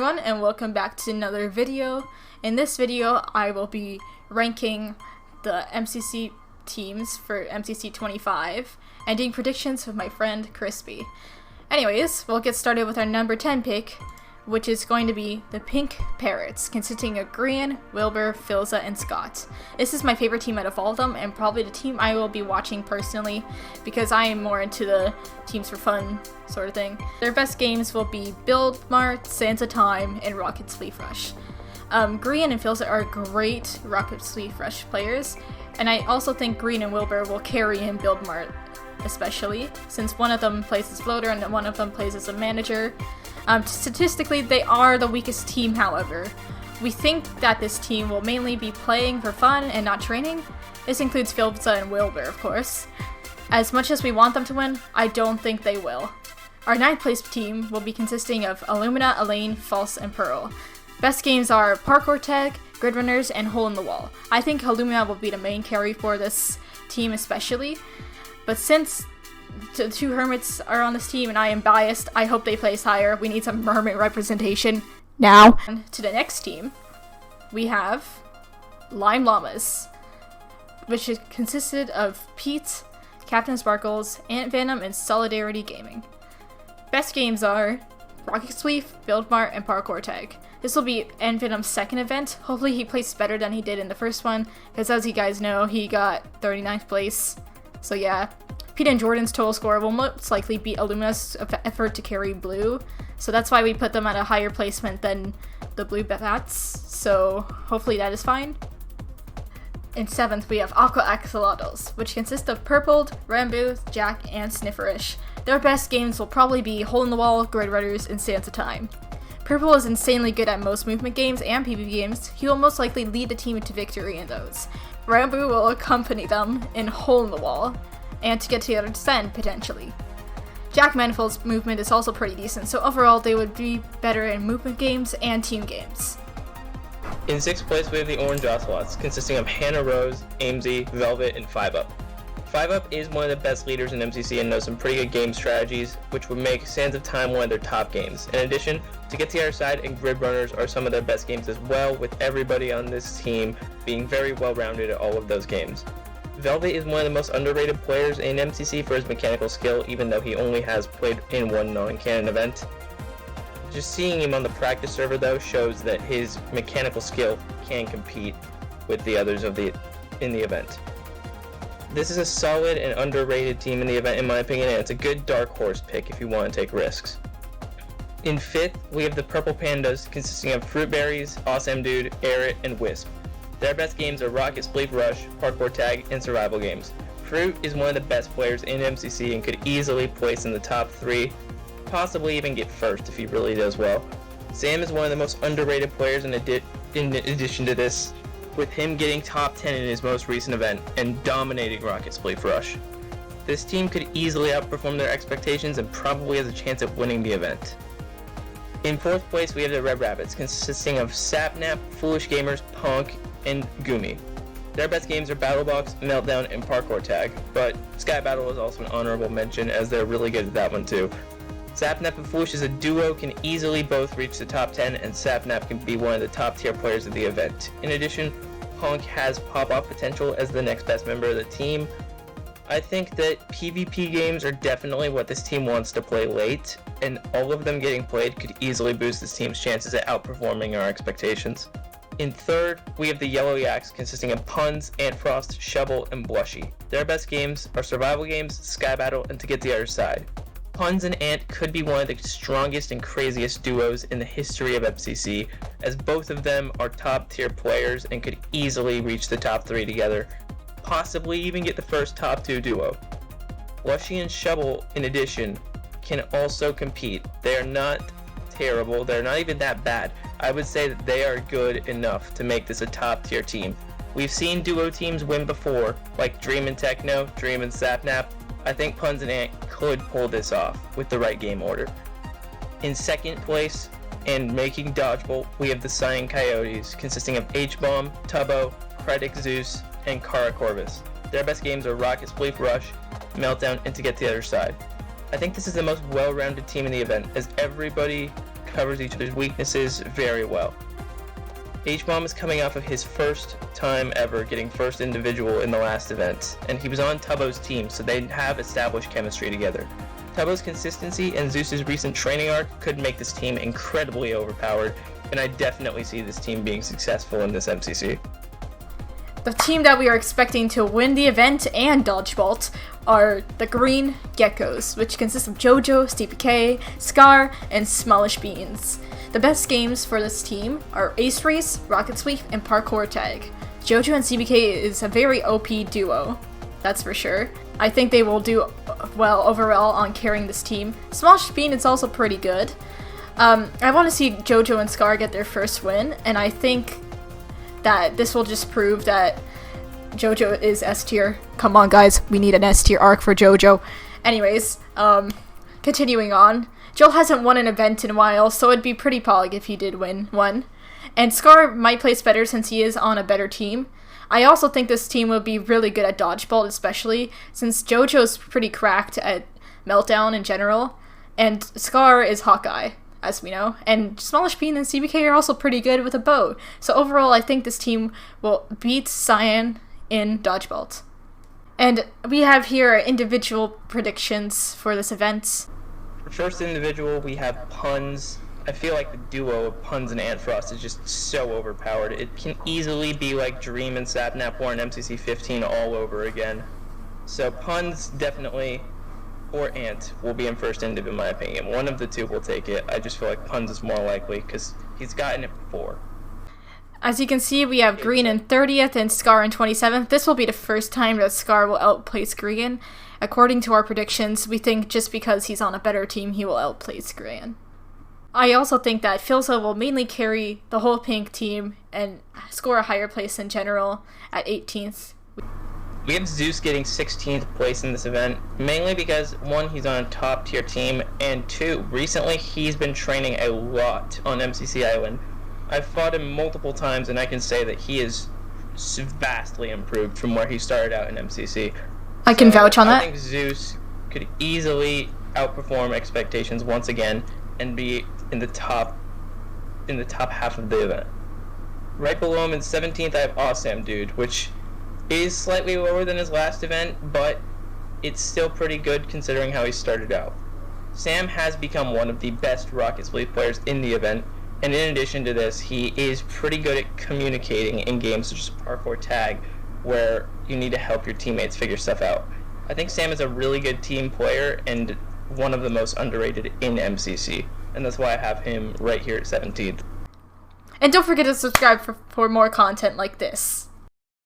everyone, and welcome back to another video. In this video, I will be ranking the MCC teams for MCC 25 and doing predictions with my friend Crispy. Anyways, we'll get started with our number 10 pick, which is going to be the Pink Parrots, consisting of Grian, Wilbur, Philza, and Scott. This is my favorite team out of all of them, and probably the team I will be watching personally, because I am more into the teams for fun sort of thing. Their best games will be Build Mart, Sands of Time, and Rocket Sleep Rush. Grian and Philza are great Rocket Sleep Rush players, and I also think Grian and Wilbur will carry in Build Mart, especially, since one of them plays as floater and one of them plays as a manager. Statistically, they are the weakest team, however. We think that this team will mainly be playing for fun and not training. This includes Philza and Wilbur, of course. As much as we want them to win, I don't think they will. Our 9th place team will be consisting of Illumina, Elaine, False, and Pearl. Best games are Parkour Tag, Grid Runners, and Hole in the Wall. I think Illumina will be the main carry for this team especially, but since the two hermits are on this team and I am biased, I hope they place higher. We need some hermit representation now. And to the next team, we have Lime Llamas, which is consisted of Pete, Captain Sparkles, Ant Venom, and Solidarity Gaming. Best games are Rocket Sleep, Build Mart, and Parkour Tag. This will be Ant Venom's second event. Hopefully he plays better than he did in the first one, because as you guys know, he got 39th place. So yeah. Pete and Jordan's total score will most likely beat Illumina's effort to carry blue, so that's why we put them at a higher placement than the blue bats, so hopefully that is fine. In 7th, we have Aqua Axolotls, which consist of Purpled, Rambo, Jack, and Snifferish. Their best games will probably be Hole in the Wall, Grid Runners, and Sands of Time. Purple is insanely good at most movement games and PvP games. He will most likely lead the team to victory in those. Rambo will accompany them in Hole in the Wall, and to get to the other end, potentially. Jack Manifold's movement is also pretty decent, so overall they would be better in movement games and team games. In 6th place, we have the Orange Ocelots, consisting of Hannah Rose, Amesy, Velvet, and 5UP. 5UP is one of the best leaders in MCC and knows some pretty good game strategies, which would make Sands of Time one of their top games. In addition, To Get to the Other Side and Grid Runners are some of their best games as well, with everybody on this team being very well-rounded at all of those games. Velvet is one of the most underrated players in MCC for his mechanical skill, even though he only has played in one non-canon event. Just seeing him on the practice server though shows that his mechanical skill can compete with the others in the event. This is a solid and underrated team in the event in my opinion, and it's a good dark horse pick if you want to take risks. In 5th, we have the Purple Pandas, consisting of Fruit Berries, Awesome Dude, Aerith, and Wisp. Their best games are Rocket Sleep Rush, Parkour Tag, and survival games. Fruit is one of the best players in MCC and could easily place in the top 3, possibly even get first if he really does well. Sam is one of the most underrated players in addition to this, with him getting top 10 in his most recent event and dominating Rocket Sleep Rush. This team could easily outperform their expectations and probably has a chance at winning the event. In 4th place, we have the Red Rabbits, consisting of Sapnap, Foolish Gamers, Punk, and Gumi. Their best games are Battlebox, Meltdown, and Parkour Tag, but Sky Battle is also an honorable mention as they're really good at that one too. Sapnap and Foolish as a duo can easily both reach the top 10, and Sapnap can be one of the top tier players of the event. In addition, Punk has pop-off potential as the next best member of the team. I think that PvP games are definitely what this team wants to play late, and all of them getting played could easily boost this team's chances at outperforming our expectations. In 3rd, we have the Yellow Yaks, consisting of Puns, Antfrost, Shovel, and Blushy. Their best games are survival games, Sky Battle, and To Get to the Other Side. Puns and Ant could be one of the strongest and craziest duos in the history of MCC, as both of them are top tier players and could easily reach the top 3 together, possibly even get the first top 2 duo. Blushy and Shovel, in addition, can also compete. They are not terrible, they're not even that bad. I would say that they are good enough to make this a top tier team. We've seen duo teams win before, like Dream and Techno, Dream and Sapnap. I think Puns and Ant could pull this off with the right game order. In 2nd place, and making Dodgeball, we have the Cyan Coyotes, consisting of H-Bomb, Tubbo, Predic Zeus, and Kara Corvus. Their best games are Rocket Sleep Rush, Meltdown, and To Get to the Other Side. I think this is the most well-rounded team in the event, as everybody covers each other's weaknesses very well. H-Bomb is coming off of his first time ever getting first individual in the last event, and he was on Tubbo's team, so they have established chemistry together. Tubbo's consistency and Zeus's recent training arc could make this team incredibly overpowered, and I definitely see this team being successful in this MCC. The team that we are expecting to win the event and Dodgeball are the Green Geckos, which consists of Jojo, Stevie K, Scar, and Smallish Beans. The best games for this team are Ace Race, Rocket Sweep, and Parkour Tag. Jojo and CBK is a very OP duo, that's for sure. I think they will do well overall on carrying this team. Smallish Bean is also pretty good. I want to see Jojo and Scar get their first win, and I think that this will just prove that Jojo is S tier. Come on guys, we need an S tier arc for Jojo. Anyways, continuing on. Joel hasn't won an event in a while, so it'd be pretty pog if he did win one. And Scar might place better since he is on a better team. I also think this team will be really good at Dodgeball, especially since Jojo's pretty cracked at Meltdown in general, and Scar is Hawkeye, as we know, and Smallish Bean and CBK are also pretty good with a bow. So overall, I think this team will beat Cyan in Dodgeball. And we have here our individual predictions for this event. For first individual, we have Puns. I feel like the duo of Puns and Antfrost is just so overpowered. It can easily be like Dream and Sapnap War and MCC 15 all over again. So Puns definitely, or Ant, will be in first indiv in my opinion. One of the two will take it. I just feel like Puns is more likely because he's gotten it before. As you can see, we have Green in 30th and Scar in 27th. This will be the first time that Scar will outplace Green. According to our predictions, we think just because he's on a better team, he will outplace Green. I also think that Philza will mainly carry the whole pink team and score a higher place in general at 18th. We have Zeus getting 16th place in this event, mainly because, one, he's on a top tier team, and two, recently he's been training a lot on MCC Island. I've fought him multiple times, and I can say that he is vastly improved from where he started out in MCC. I can vouch on that. I think Zeus could easily outperform expectations once again and be in the top half of the event. Right below him in 17th, I have Awesome Dude, which is slightly lower than his last event, but it's still pretty good considering how he started out. Sam has become one of the best Rocket Sweep players in the event, and in addition to this, he is pretty good at communicating in games such as Parkour Tag, where you need to help your teammates figure stuff out. I think Sam is a really good team player and one of the most underrated in MCC, and that's why I have him right here at 17th. And don't forget to subscribe for more content like this.